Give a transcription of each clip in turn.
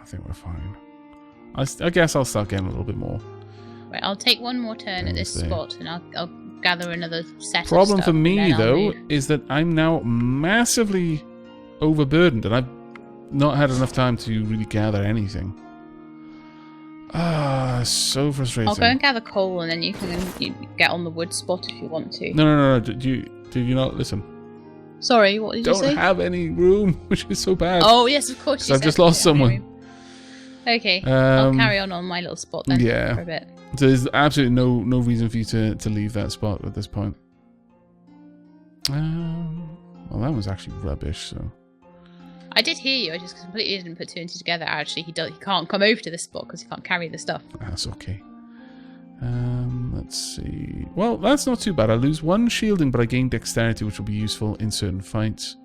I think we're fine. I guess I'll start getting a little bit more. Right, I'll take one more turn at this spot, and I'll gather another set Problem of stuff. for me, though, is that I'm now massively overburdened, and I've not had enough time to really gather anything. So frustrating. I'll go and gather coal, and then you can get on the wood spot if you want to. No. Did you not listen? Sorry, what did you say? Don't have any room, which is so bad. Oh, yes, of course. I've just lost someone. Okay, I'll carry on my little spot then for a bit. So there's absolutely no reason for you to leave that spot at this point. Well, that was actually rubbish, so... I did hear you, I just completely didn't put two and two together. Actually, he can't come over to this spot because he can't carry the stuff. That's okay. Let's see. Well, that's not too bad. I lose one shielding, but I gain dexterity, which will be useful in certain fights.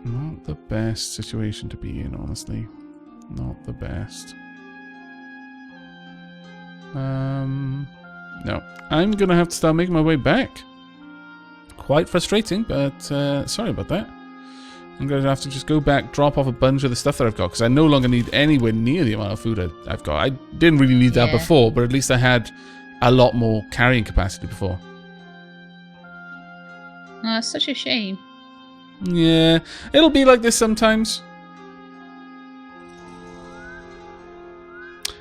Not the best situation to be in, honestly. Not the best. No. I'm going to have to start making my way back. Quite frustrating, but sorry about that. I'm going to have to just go back, drop off a bunch of the stuff that I've got, because I no longer need anywhere near the amount of food I've got. I didn't really need that before, but at least I had a lot more carrying capacity before. Oh, it's such a shame. Yeah, it'll be like this sometimes.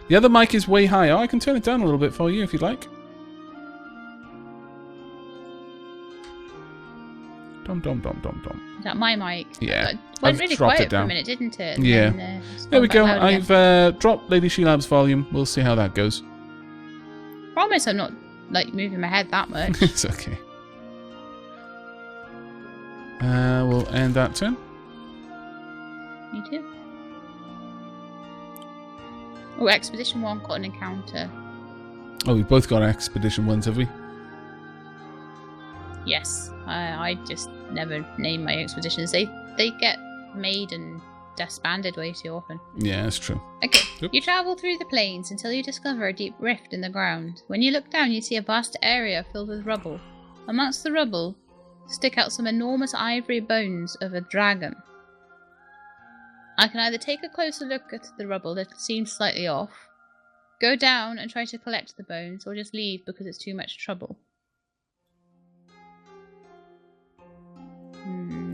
The other mic is way high. Oh, I can turn it down a little bit for you if you'd like. Dum dum dum dum dum. Is that my mic? Yeah. It went really quiet for a minute, didn't it? And yeah. then, there we go. I've dropped Lady Shelab's volume. We'll see how that goes. Promise I'm not like moving my head that much. It's okay. We'll end that turn. Me too. Oh, Expedition 1 got an encounter. Oh, we've both got Expedition 1s, have we? Yes. I just never name my expeditions. They get made and disbanded way too often. Yeah, that's true. Okay. Oops. You travel through the plains until you discover a deep rift in the ground. When you look down, you see a vast area filled with rubble. Amongst the rubble stick out some enormous ivory bones of a dragon. I can either take a closer look at the rubble that seems slightly off, go down and try to collect the bones, or just leave because it's too much trouble.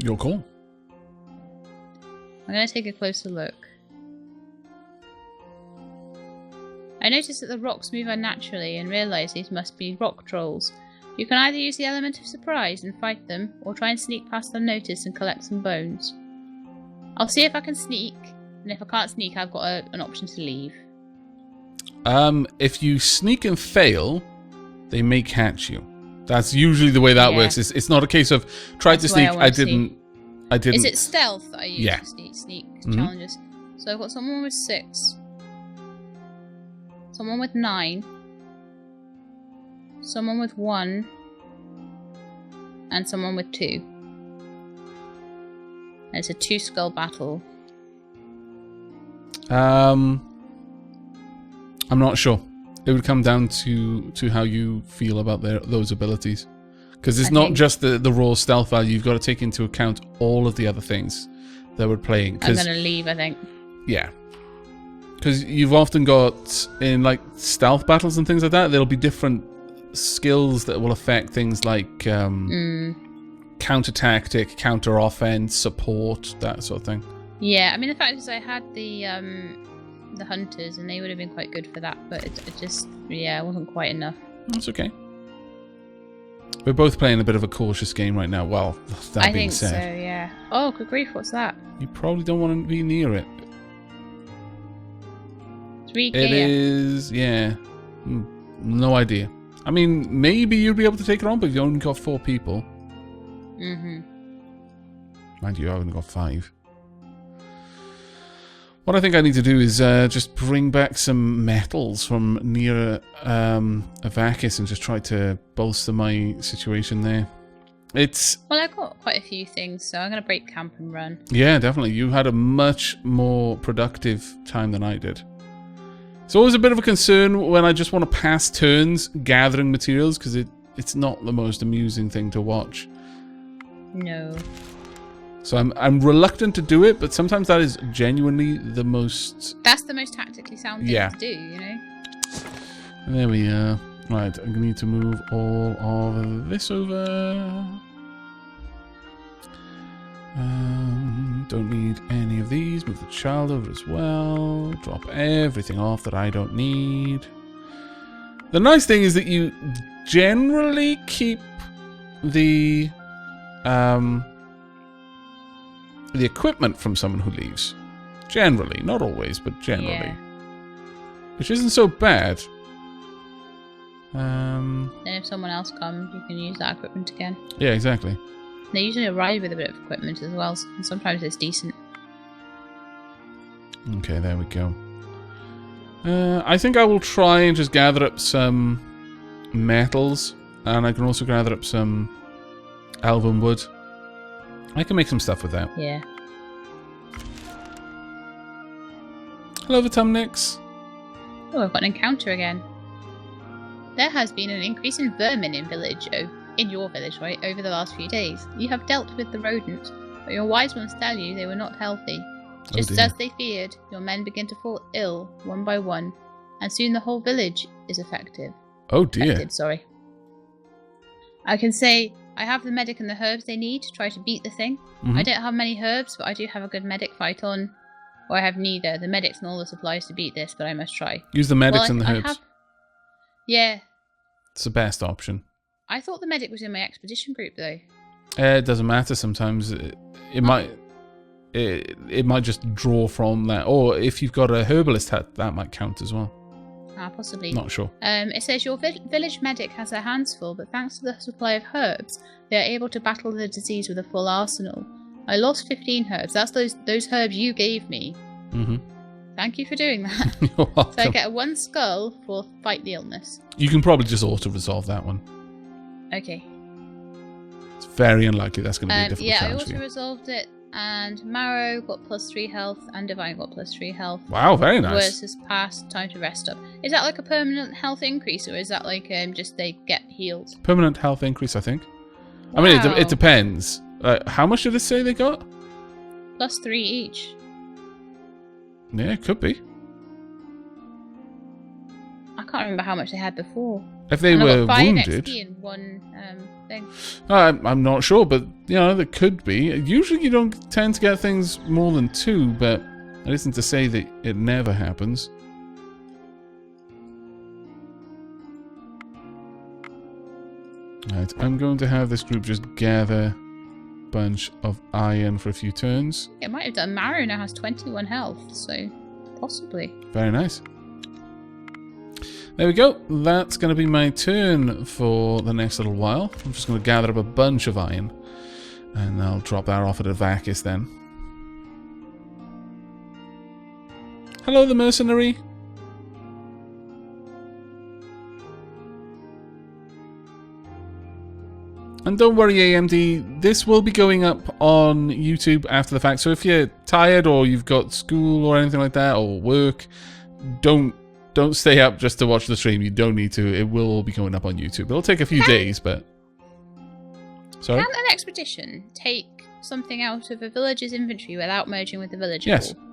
Your call. I'm going to take a closer look. I notice that the rocks move unnaturally and realise these must be rock trolls. You can either use the element of surprise and fight them, or try and sneak past unnoticed and collect some bones. I'll see if I can sneak, and if I can't sneak, I've got an option to leave. If you sneak and fail, they may catch you. That's usually the way that works. It's not a case of try to sneak. I didn't. Is it stealth that I use to sneak challenges? So I've got someone with 6, someone with 9, someone with 1, and someone with 2. And it's a 2-skull battle. I'm not sure. It would come down to how you feel about those abilities. Because it's not just the raw stealth value. You've got to take into account all of the other things that we're playing. I'm going to leave, I think. Yeah. Because you've often got, in like stealth battles and things like that, there'll be different skills that will affect things like counter-tactic, counter-offense, support, that sort of thing. Yeah, I mean, the fact is I had the hunters, and they would have been quite good for that, but it just, it wasn't quite enough. That's okay. We're both playing a bit of a cautious game right now. Well, that being said. I think so, yeah. Oh, good grief, what's that? You probably don't want to be near it. 3K. It is, yeah. No idea. I mean, maybe you'd be able to take it on, but you've only got 4 people. Mm-hmm. Mind you, I've only got 5. What I think I need to do is just bring back some metals from near Aavak and just try to bolster my situation there. Well, I've got quite a few things, so I'm going to break camp and run. Yeah, definitely. You had a much more productive time than I did. It's always a bit of a concern when I just want to pass turns gathering materials, because it's not the most amusing thing to watch. No. So I'm reluctant to do it, but sometimes that is genuinely the most... That's the most tactically sound thing to do, you know? There we are. Right, I'm going to need to move all of this over. Don't need any of these. Move the child over as well. Drop everything off that I don't need. The nice thing is that you generally keep the equipment from someone who leaves. Generally, not always, but generally. Yeah. Which isn't so bad. Then if someone else comes, you can use that equipment again. Yeah, exactly. They usually arrive with a bit of equipment as well, and sometimes it's decent. Okay, there we go. I think I will try and just gather up some metals, and I can also gather up some elven wood. I can make some stuff with that. Yeah. Hello, Vitumnix. Oh, I've got an encounter again. There has been an increase in vermin in your village, right, over the last few days. You have dealt with the rodents, but your wise ones tell you they were not healthy. Just as they feared, your men begin to fall ill, one by one, and soon the whole village is affected. Oh dear. I can say I have the medic and the herbs they need to try to beat the thing. Mm-hmm. I don't have many herbs, but I do have a good medic fight on. Or I have neither the medics and all the supplies to beat this, but I must try. Use the medics and the herbs. Yeah. It's the best option. I thought the medic was in my expedition group, though. It doesn't matter sometimes. It might just draw from that. Or if you've got a herbalist hat, that might count as well. Possibly. Not sure. It says your village medic has their hands full, but thanks to the supply of herbs, they are able to battle the disease with a full arsenal. I lost 15 herbs. That's those herbs you gave me. Mm-hmm. Thank you for doing that. You're welcome. So I get 1 skull for fight the illness. You can probably just auto-resolve that one. Okay. It's very unlikely that's going to be a difficult yeah, I challenge for you. auto-resolved it, and Marrow got +3 health, and Divine got +3 health. Wow, very nice. Worse has passed, time to rest up. Is that like a permanent health increase, or is that like just they get healed? Permanent health increase, I think. Wow. I mean, it depends. How much did it say they got? +3 each. Yeah, it could be. I can't remember how much they had before. If they and were I got 5 wounded, XP in one thing. I'm not sure, but you know, there could be. Usually, you don't tend to get things more than 2, but that isn't to say that it never happens. Right, I'm going to have this group just gather a bunch of iron for a few turns. It might have done. Marrow now has 21 health, so possibly. Very nice. There we go. That's going to be my turn for the next little while. I'm just going to gather up a bunch of iron, and I'll drop that off at Aavak then. Hello, the mercenary. And don't worry, AMD, this will be going up on YouTube after the fact. So if you're tired or you've got school or anything like that, or work, don't stay up just to watch the stream. You don't need to. It will all be going up on YouTube. It'll take a few days, but... Sorry? Can an expedition take something out of a village's inventory without merging with the village? Yes. At all?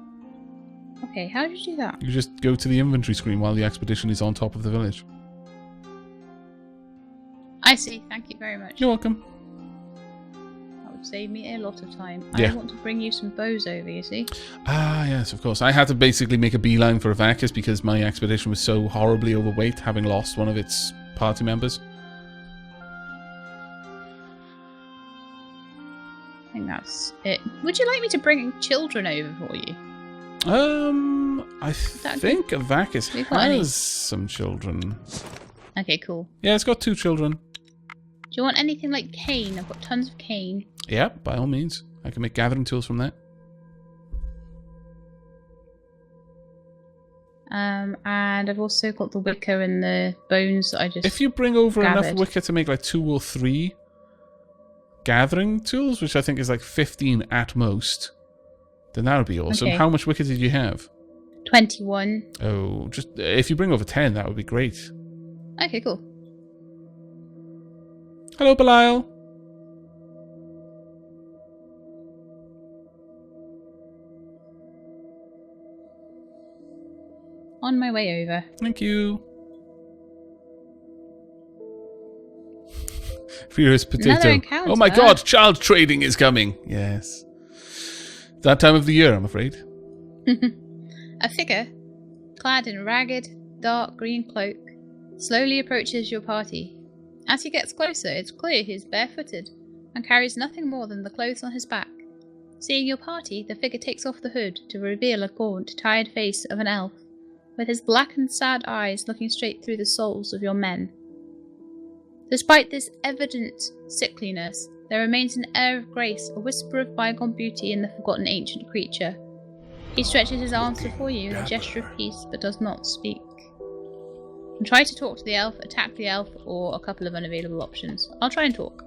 Okay, how do you do that? You just go to the inventory screen while the expedition is on top of the village. I see. Thank you very much. You're welcome. That would save me a lot of time. Yeah. I want to bring you some bows over, you see. Ah, yes, of course. I had to basically make a beeline for Aavak because my expedition was so horribly overweight, having lost one of its party members. I think that's it. Would you like me to bring children over for you? I think Aavak has some children. Okay, cool. Yeah, it's got 2 children. Do you want anything like cane? I've got tons of cane. Yeah, by all means. I can make gathering tools from that. And I've also got the wicker and the bones that I just If you bring over gathered. enough wicker to make like 2 or 3 gathering tools, which I think is like 15 at most, then that would be awesome. Okay. How much wicker did you have? 21. Oh, just if you bring over 10, that would be great. Okay, cool. Hello, Belial. On my way over. Thank you. Furious Another potato. encounter. Oh my god, child trading is coming. Yes. That time of the year, I'm afraid. A figure, clad in a ragged, dark green cloak, slowly approaches your party. As he gets closer, it's clear he is barefooted and carries nothing more than the clothes on his back. Seeing your party, the figure takes off the hood to reveal a gaunt, tired face of an elf, with his black and sad eyes looking straight through the souls of your men. Despite this evident sickliness, there remains an air of grace, a whisper of bygone beauty in the forgotten ancient creature. He stretches his arms before you in a gesture of peace, but does not speak. And try to talk to the elf, attack the elf, or a couple of unavailable options. I'll try and talk.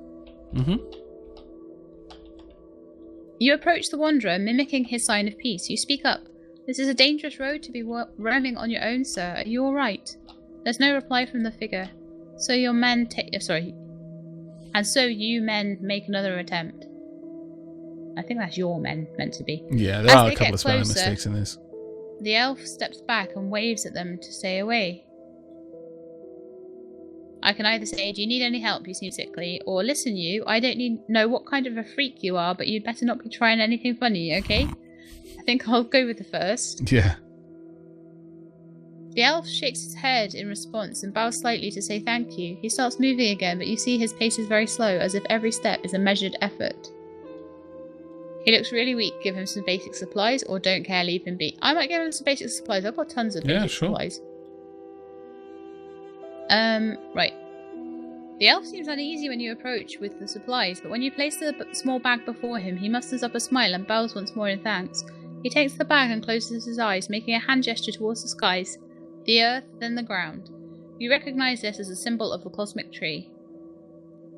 You approach the wanderer, mimicking his sign of peace. You speak up. This is a dangerous road to be roaming on your own, sir. Are you all right? There's no reply from the figure. So your men and so you men make another attempt. I think that's your men meant to be. Yeah, there are a couple of spelling mistakes in this. The elf steps back and waves at them to stay away. I can either say, do you need any help, you seem sickly, or listen you, I don't know what kind of a freak you are, but you'd better not be trying anything funny, okay? I think I'll go with the first. Yeah. The elf shakes his head in response and bows slightly to say thank you. He starts moving again, but you see his pace is very slow, as if every step is a measured effort. He looks really weak. Give him some basic supplies, or don't care, leave him be. I might give him some basic supplies. I've got tons of basic supplies. Right. The elf seems uneasy when you approach with the supplies, but when you place the small bag before him, he musters up a smile and bows once more in thanks. He takes the bag and closes his eyes, making a hand gesture towards the skies, the earth, then the ground. You recognize this as a symbol of the cosmic tree.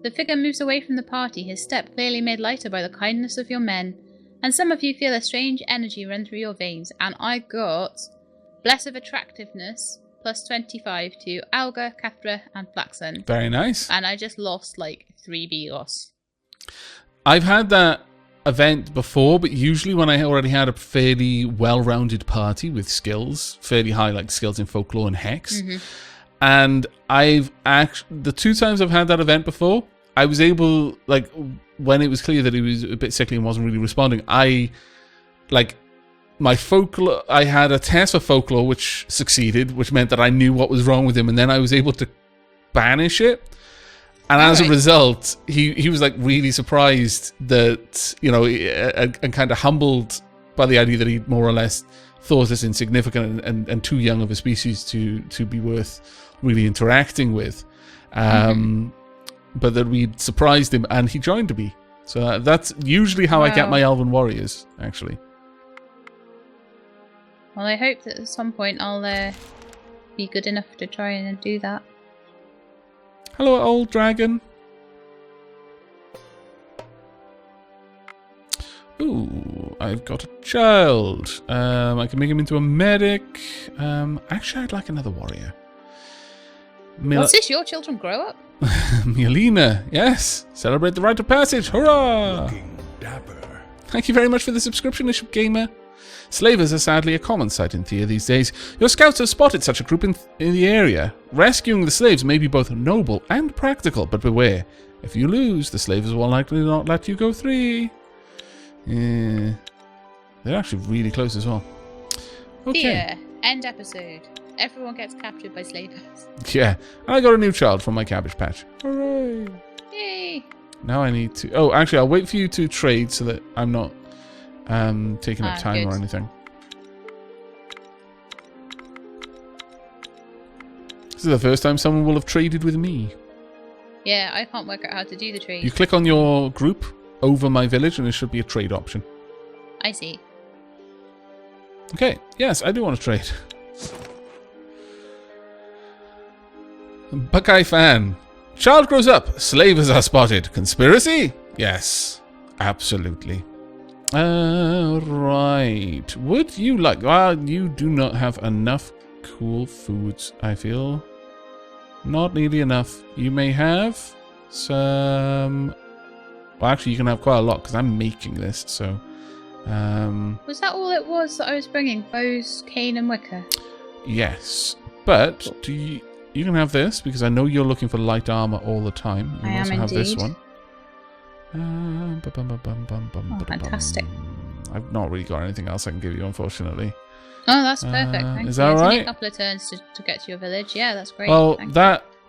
The figure moves away from the party, his step clearly made lighter by the kindness of your men, and some of you feel a strange energy run through your veins, and I got Bless of Attractiveness, plus 25 to Alga, Cathra, and Flaxen. Very nice. And I just lost like 3 BOS. I've had that event before, but usually when I already had a fairly well-rounded party with skills, fairly high like skills in folklore and hex. And the 2 times I've had that event before, I was able, like, when it was clear that he was a bit sickly and wasn't really responding, my folklore, I had a test for folklore which succeeded, which meant that I knew what was wrong with him, and then I was able to banish it. And as a result, he was like really surprised that, you know, and kind of humbled by the idea that he more or less thought us insignificant and too young of a species to be worth really interacting with. But that we'd surprised him and he joined me. So that's usually how I get my elven warriors, actually. Well, I hope that at some point I'll be good enough to try and do that. Hello, old dragon. Ooh, I've got a child. I can make him into a medic. Actually, I'd like another warrior. What's this? Your children grow up? Mielina, yes. Celebrate the rite of passage. Hurrah! Looking dapper. Thank you very much for the subscription, Bishop Gamer. Slavers are sadly a common sight in Thea these days. Your scouts have spotted such a group in the area. Rescuing the slaves may be both noble and practical, but beware. If you lose, the slavers will likely not let you go free. Yeah. They're actually really close as well. Okay. Thea, end episode. Everyone gets captured by slavers. Yeah. And I got a new child from my cabbage patch. Hooray! Yay! Now I need to... Oh, actually, I'll wait for you to trade so that I'm not taking up time or anything. This is the first time someone will have traded with me. Yeah, I can't work out how to do the trade. You click on your group over my village and there should be a trade option. I see. Okay, yes, I do want to trade. Buckeye fan. Child grows up. Slavers are spotted. Conspiracy? Yes, absolutely. Right. Would you like... Well, you do not have enough cool foods, I feel. Not nearly enough. You may have some... Well, actually, you can have quite a lot because I'm making this, so... Was that all it was that I was bringing? Bows, cane and wicker? Yes. But do you can have this because I know you're looking for light armor all the time. You I am also have this indeed. one. Oh, fantastic. I've not really got anything else I can give you, unfortunately. Oh, that's perfect. Thank is you. that It's only right? a couple of turns to get to your village. Yeah, that's great. Well, Thank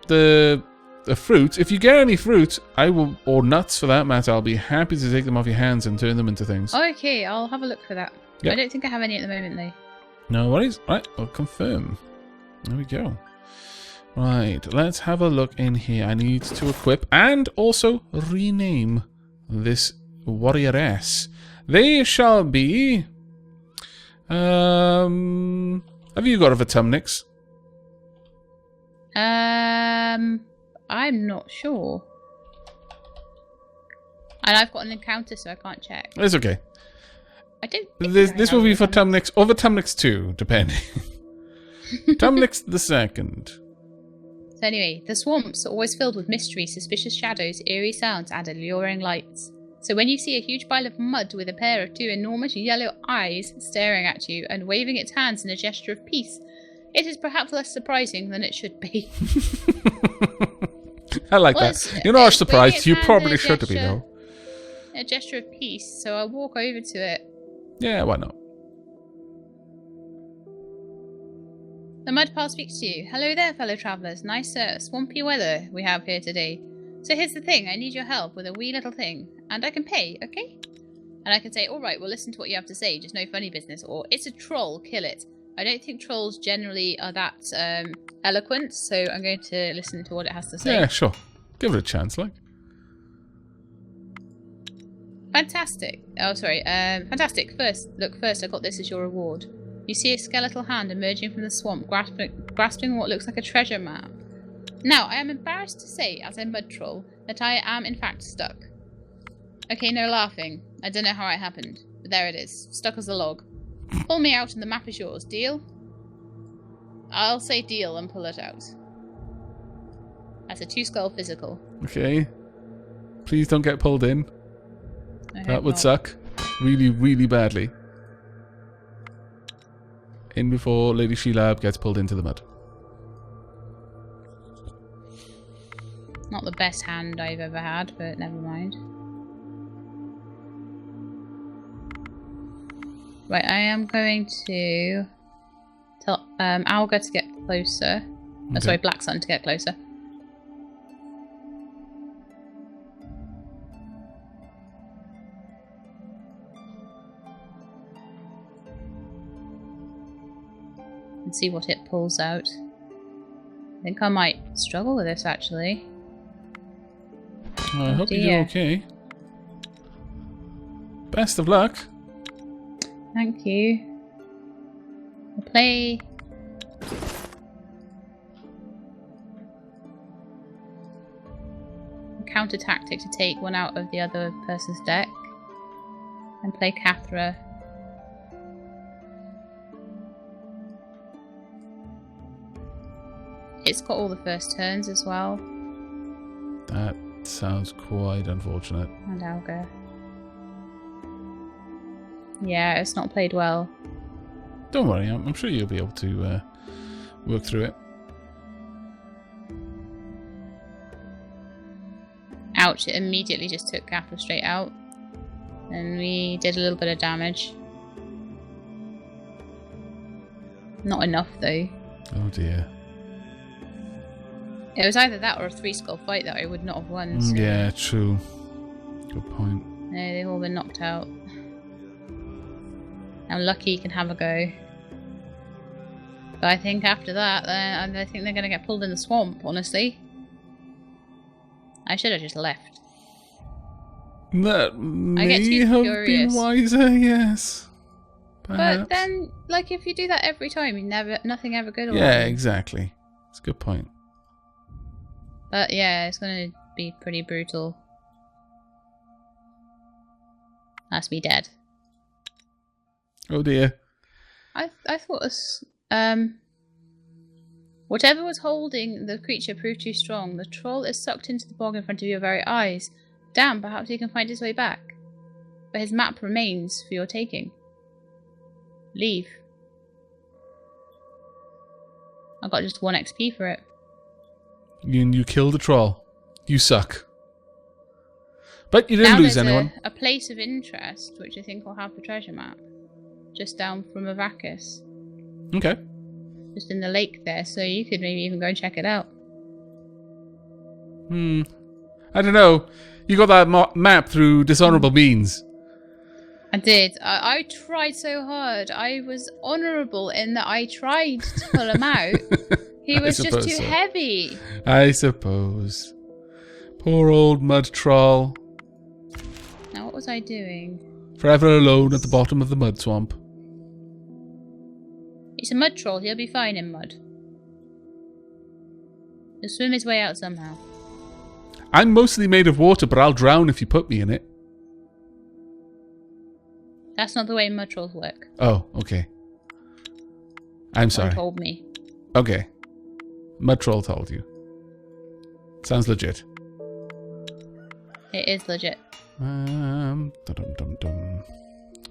the fruit. If you get any fruit, I will, or nuts for that matter, I'll be happy to take them off your hands and turn them into things. you. Okay, I'll have a look for that. Yep. I don't think I have any at the moment, though. No worries. Right, I'll confirm. There we go. Right, let's have a look in here. I need to equip and also rename this warrioress. They shall be... have you got a Vertumnix? I'm not sure. And I've got an encounter, so I can't check. It's okay. I don't. This will be for Tumnix or Vertumnix 2, depending. Tumnix the second. So anyway, the swamps are always filled with mystery, suspicious shadows, eerie sounds, and alluring lights. So when you see a huge pile of mud with a pair of two enormous yellow eyes staring at you and waving its hands in a gesture of peace, it is perhaps less surprising than it should be. I like that. You're not surprised. You probably should be, though. A gesture of peace, so I walk over to it. Yeah, why not? The mud pile speaks to you. Hello there, fellow travellers. Nice, swampy weather we have here today. So here's the thing. I need your help with a wee little thing. And I can pay, okay? And I can say, alright, well listen to what you have to say. Just no funny business. Or, it's a troll, kill it. I don't think trolls generally are that eloquent, so I'm going to listen to what it has to say. Yeah, sure. Give it a chance, like. Fantastic. Oh, sorry. Fantastic. First, I got this as your reward. You see a skeletal hand emerging from the swamp, grasping what looks like a treasure map. Now, I am embarrassed to say, as a mud troll, that I am in fact stuck. Okay, no laughing. I don't know how it happened, but there it is, stuck as a log. Pull me out and the map is yours. Deal? I'll say deal and pull it out. That's a 2-skull physical. Okay. Please don't get pulled in. That would not. suck. Really, really badly. In before Lady Shelab gets pulled into the mud. Not the best hand I've ever had, but never mind. Right, I am going to tell Aavak to get closer. Okay. Oh, sorry, Black Sun to get closer. And see what it pulls out. I think I might struggle with this actually. I hope you do okay. Best of luck. Thank you. I'll play... a counter tactic to take one out of the other person's deck. And play Cathra. It's got all the first turns as well. That sounds quite unfortunate. And Alga. Yeah, it's not played well. Don't worry, I'm sure you'll be able to work through it. Ouch, it immediately just took Cathra straight out. And we did a little bit of damage. Not enough though. Oh dear. It was either that or a 3-skull fight that I would not have won. So. Yeah, true. Good point. No, they've all been knocked out. Now Lucky can have a go. But I think after that, I think they're going to get pulled in the swamp, honestly. I should have just left. That may too have curious. been wiser, yes. Perhaps. But then, like, if you do that every time, nothing ever good will Yeah, happen. exactly. It's a good point. But yeah, it's going to be pretty brutal. That's me dead. Oh dear. I thought this, whatever was holding the creature proved too strong. The troll is sucked into the bog in front of your very eyes. Damn, perhaps he can find his way back. But his map remains for your taking. Leave. I got just 1 XP for it. You killed a troll. You suck. But you didn't lose anyone. A place of interest, which I think will have the treasure map. Just down from Aavak. Okay. Just in the lake there, so you could maybe even go and check it out. I don't know. You got that map through dishonorable means. I did. I tried so hard. I was honourable in that I tried to pull him out. He was just too heavy. I suppose. Poor old mud troll. Now, what was I doing? Forever alone at the bottom of the mud swamp. He's a mud troll. He'll be fine in mud. He'll swim his way out somehow. I'm mostly made of water, but I'll drown if you put me in it. That's not the way mud trolls work. Oh, okay. I'm sorry. Someone told me. Okay. Mud troll told you. Sounds legit. It is legit.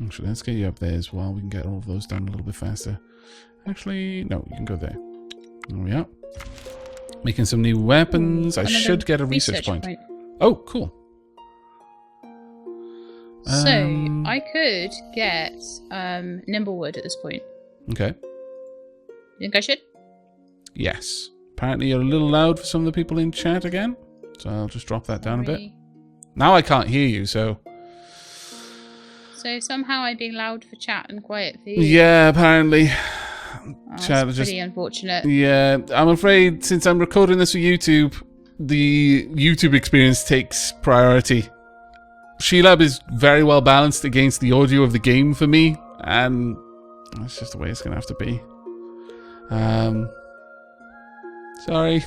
Actually, let's get you up there as well. We can get all of those done a little bit faster. Actually, no, you can go there. There we are. Making some new weapons. I should get a research point. Oh, cool. So, I could get Nimblewood at this point. Okay. You think I should? Yes. Apparently you're a little loud for some of the people in chat again. So I'll just drop that down a bit. Now I can't hear you, so... So somehow I'm being loud for chat and quiet for you? Yeah, apparently. Chat that's pretty unfortunate. Yeah, I'm afraid since I'm recording this for YouTube, the YouTube experience takes priority. Shelab is very well balanced against the audio of the game for me, and that's just the way it's going to have to be. Sorry.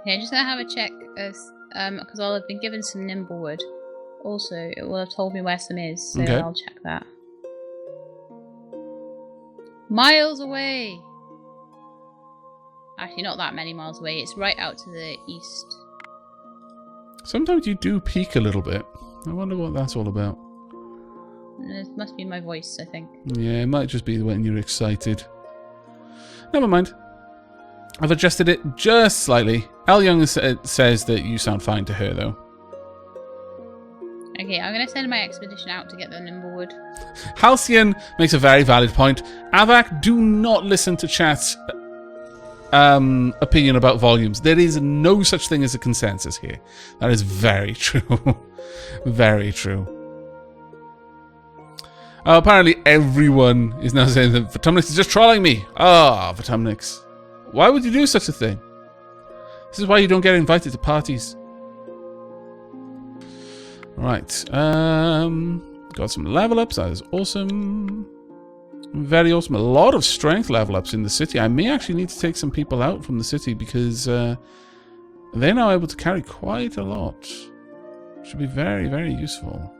Okay, just going to have a check, because I'll have been given some Nimblewood. Also, it will have told me where some is, so okay. I'll check that. Miles away! Actually, not that many miles away. It's right out to the east. Sometimes you do peak a little bit. I wonder what that's all about. It must be my voice, I think. Yeah, it might just be when you're excited. Never mind. I've adjusted it just slightly. Al Young says that you sound fine to her, though. Okay, I'm going to send my expedition out to get the Nimblewood. Halcyon makes a very valid point. Aavak, do not listen to chat's opinion about volumes. There is no such thing as a consensus here. That is very true. Very true. Apparently everyone is now saying that Vertumnix is just trolling me. Vertumnix. Why would you do such a thing? This is why you don't get invited to parties. Right. Got some level ups. That is awesome. Very awesome. A lot of strength level ups in the city. I may actually need to take some people out from the city because they're now able to carry quite a lot. Should be very, very useful.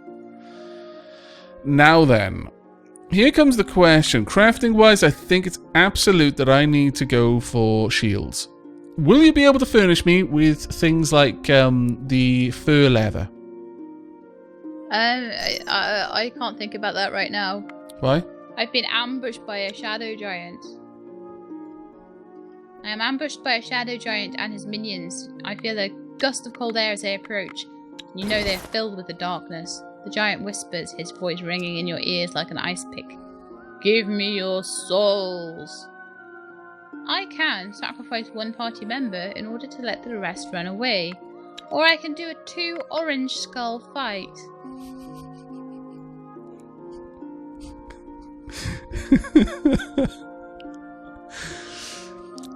Now then, here comes the question. Crafting-wise, I think it's absolute that I need to go for shields. Will you be able to furnish me with things like the fur leather? I can't think about that right now. Why? I've been ambushed by a shadow giant. I am ambushed by a shadow giant and his minions. I feel a gust of cold air as they approach. You know they are filled with the darkness. The giant whispers, his voice ringing in your ears like an ice pick. Give me your souls. I can sacrifice one party member in order to let the rest run away. Or I can do a 2 orange skull fight.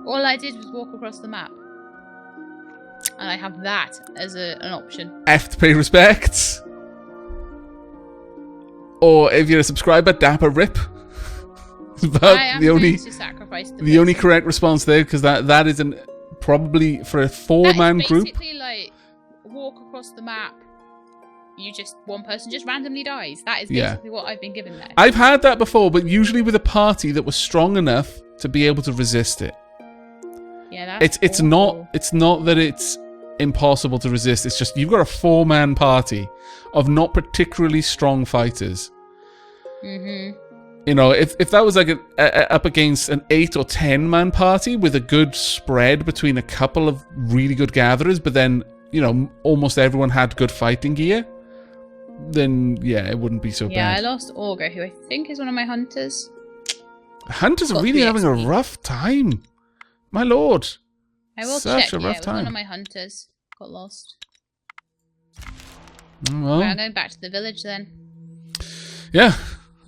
All I did was walk across the map. And I have that as an option. F to pay respects. Or if you're a subscriber, dapper rip. I am going to sacrifice the only correct response there, because that is probably for a 4-man group. Basically like walk across the map. One person just randomly dies. That is basically what I've been given there. I've had that before, but usually with a party that was strong enough to be able to resist it. Yeah, it's not that it's impossible to resist. It's just you've got a 4-man party of not particularly strong fighters. Mm-hmm. You know, if that was like up against an 8 or 10 man party with a good spread between a couple of really good gatherers, but then, you know, almost everyone had good fighting gear, then yeah, it wouldn't be so bad. Yeah, I lost Augur, who I think is one of my hunters. Hunters are really having a rough time. My lord. I will Such check, a rough it was time. one of my hunters. Got lost. Well, Right, I'm going back to the village then. yeah,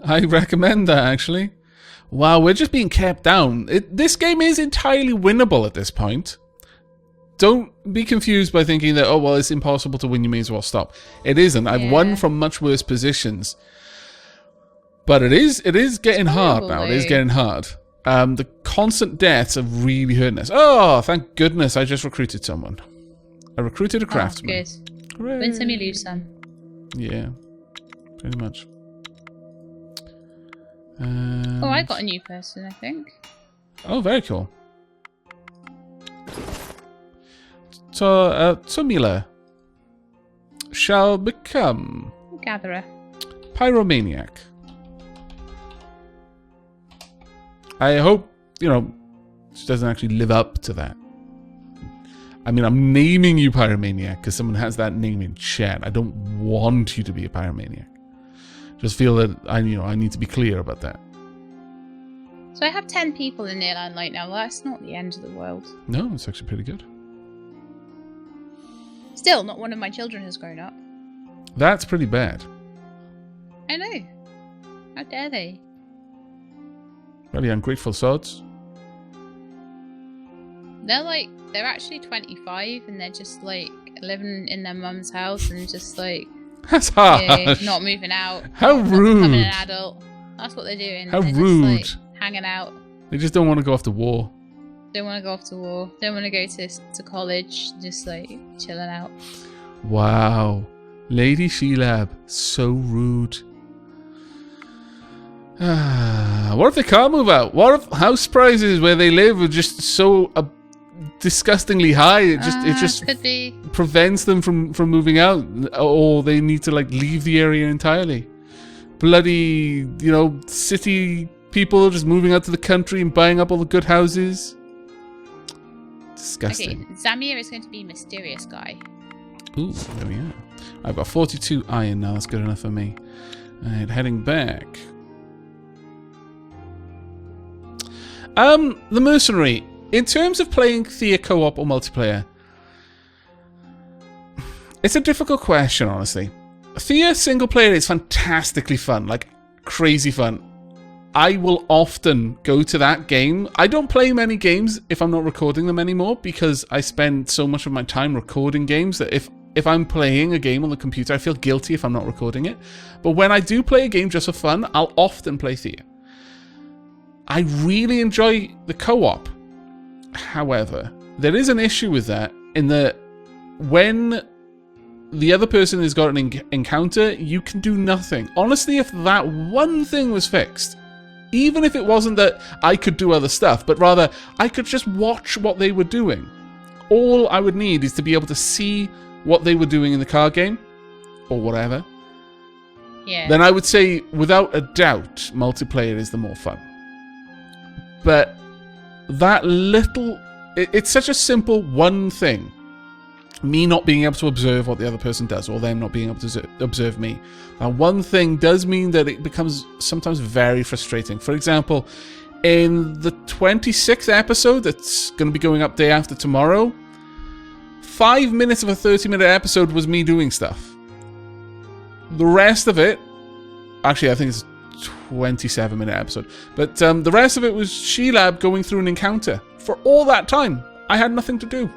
I recommend that, actually. Wow, we're just being kept down. This game is entirely winnable at this point. Don't be confused by thinking that, oh, well, it's impossible to win, you may as well stop. It isn't. I've won from much worse positions. But it is getting hard now. It is getting hard. The constant deaths are really hurting us. Oh, thank goodness I just recruited someone. I recruited a craftsman. Oh, good. Win some, you lose some. Yeah, pretty much. Oh, I got a new person, I think. Oh, very cool. So, Tumila shall become Gatherer. Pyromaniac. I hope, you know, she doesn't actually live up to that. I mean, I'm naming you Pyromaniac because someone has that name in chat. I don't want you to be a Pyromaniac. Just feel that I need to be clear about that. So I have 10 people in Nearland Light now. That's not the end of the world. No, it's actually pretty good. Still, not one of my children has grown up. That's pretty bad. I know. How dare they? Really ungrateful sods. They're actually 25 and they're just like living in their mum's house and just like That's harsh. not moving out. How rude. Becoming an adult. That's what they're doing. How they're rude. Just, like, hanging out. They just don't want to go off to war. Don't want to go off to war. Don't want to go to college. Just like chilling out. Wow. Lady Shelab. So rude. What if they can't move out? What if house prices where they live are just so disgustingly high? It just could be. Prevents them from moving out, or they need to like leave the area entirely. Bloody, you know, city people just moving out to the country and buying up all the good houses. Disgusting. Okay, Zamir is going to be mysterious guy. Ooh, there we are. I've got 42 iron now. That's good enough for me. Alright, heading back. The Mercenary. In terms of playing Thea co-op or multiplayer, it's a difficult question, honestly. Thea single player is fantastically fun, like crazy fun. I will often go to that game. I don't play many games if I'm not recording them anymore because I spend so much of my time recording games that if I'm playing a game on the computer, I feel guilty if I'm not recording it. But when I do play a game just for fun, I'll often play Thea. I really enjoy the co-op. However, there is an issue with that in that when the other person has got an encounter, you can do nothing. Honestly, if that one thing was fixed, even if it wasn't that I could do other stuff, but rather I could just watch what they were doing. All I would need is to be able to see what they were doing in the card game, or whatever. Yeah. Then I would say, without a doubt, multiplayer is the more fun. But that little... It's such a simple one thing. Me not being able to observe what the other person does, or them not being able to observe me. That one thing does mean that it becomes sometimes very frustrating. For example, in the 26th episode that's going to be going up day after tomorrow, 5 minutes of a 30-minute episode was me doing stuff. The rest of it... Actually, I think it's 27-minute episode. But the rest of it was Shelab going through an encounter. For all that time, I had nothing to do.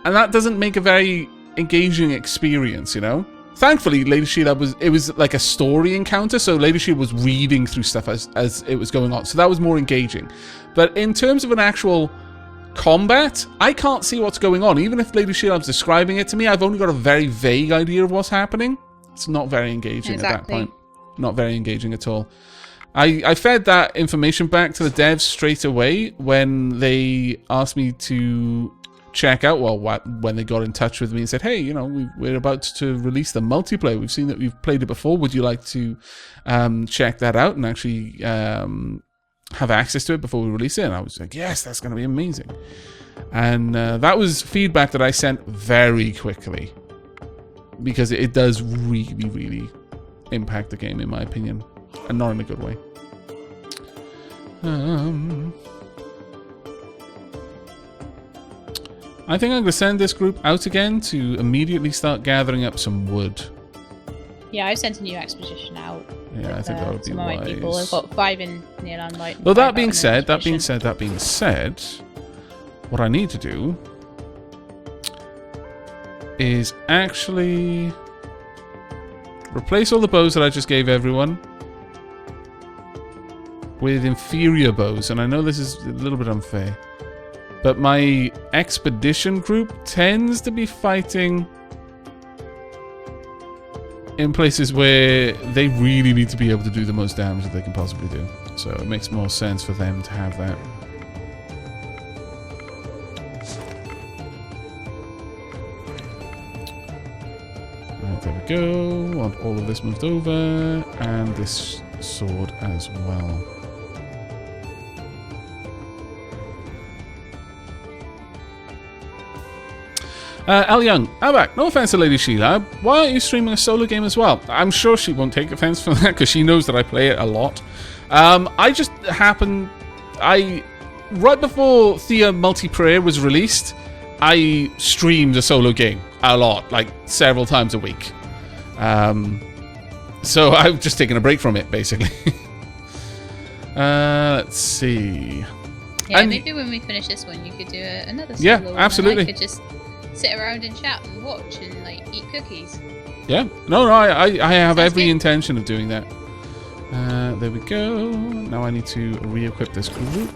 And that doesn't make a very engaging experience, you know? Thankfully, Lady Shelab was like a story encounter, so Lady Shelab was reading through stuff as it was going on. So that was more engaging. But in terms of an actual combat, I can't see what's going on. Even if Lady Shelab's describing it to me, I've only got a very vague idea of what's happening. It's not very engaging at that point. Not very engaging at all. I fed that information back to the devs straight away when they asked me to check out when they got in touch with me and said, hey, you know, we're about to release the multiplayer. We've seen that you've played it before. Would you like to check that out and actually have access to it before we release it? And I was like, yes, that's going to be amazing. And that was feedback that I sent very quickly, because it does really, really impact the game, in my opinion, and not in a good way. I think I'm going to send this group out again to immediately start gathering up some wood. Yeah, I've sent a new expedition out. Yeah, with, I think that would be wise. People. I've got 5 in near landlight. Well, that being said, what I need to do is actually replace all the bows that I just gave everyone with inferior bows. And I know this is a little bit unfair, but my expedition group tends to be fighting in places where they really need to be able to do the most damage that they can possibly do. So it makes more sense for them to have that. Right, there we go. Want all of this moved over, and this sword as well. Al Young, Aavak, no offense to Lady Shelab, why aren't you streaming a solo game as well? I'm sure she won't take offense from that, because she knows that I play it a lot. I just happened... right before Thea Multiprayer was released, I streamed a solo game a lot, like several times a week. So I've just taken a break from it, basically. Let's see. Yeah, maybe when we finish this one, you could do another solo. Yeah, one, absolutely. And I could just sit around and chat and watch and like eat cookies. Yeah, no, I have Sounds every good. intention of doing that. There we go. Now I need to re-equip this group.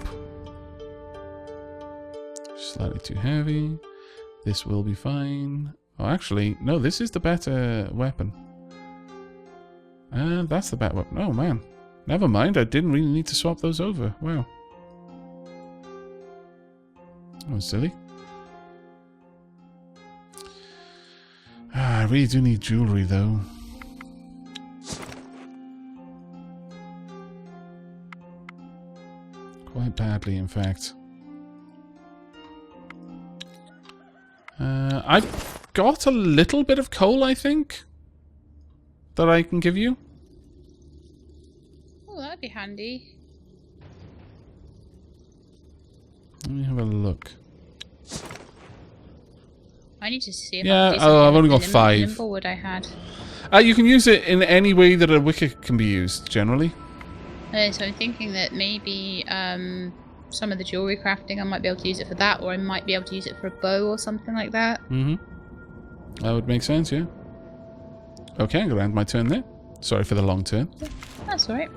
Slightly too heavy. This will be fine. Oh, actually, no, this is the better weapon. And that's the better weapon. Oh, man. Never mind, I didn't really need to swap those over. Wow. That was silly. I really do need jewelry, though. Quite badly, in fact. I've got a little bit of coal, I think, that I can give you. Oh, that'd be handy. Let me have a look. I need to see if Yeah, I can I've only got 5. nimble wood I had. You can use it in any way that a wicket can be used, generally. So I'm thinking that maybe some of the jewelry crafting, I might be able to use it for that, or I might be able to use it for a bow or something like that. Mm-hmm. That would make sense, yeah. Okay, I'm going to end my turn there. Sorry for the long turn. That's alright.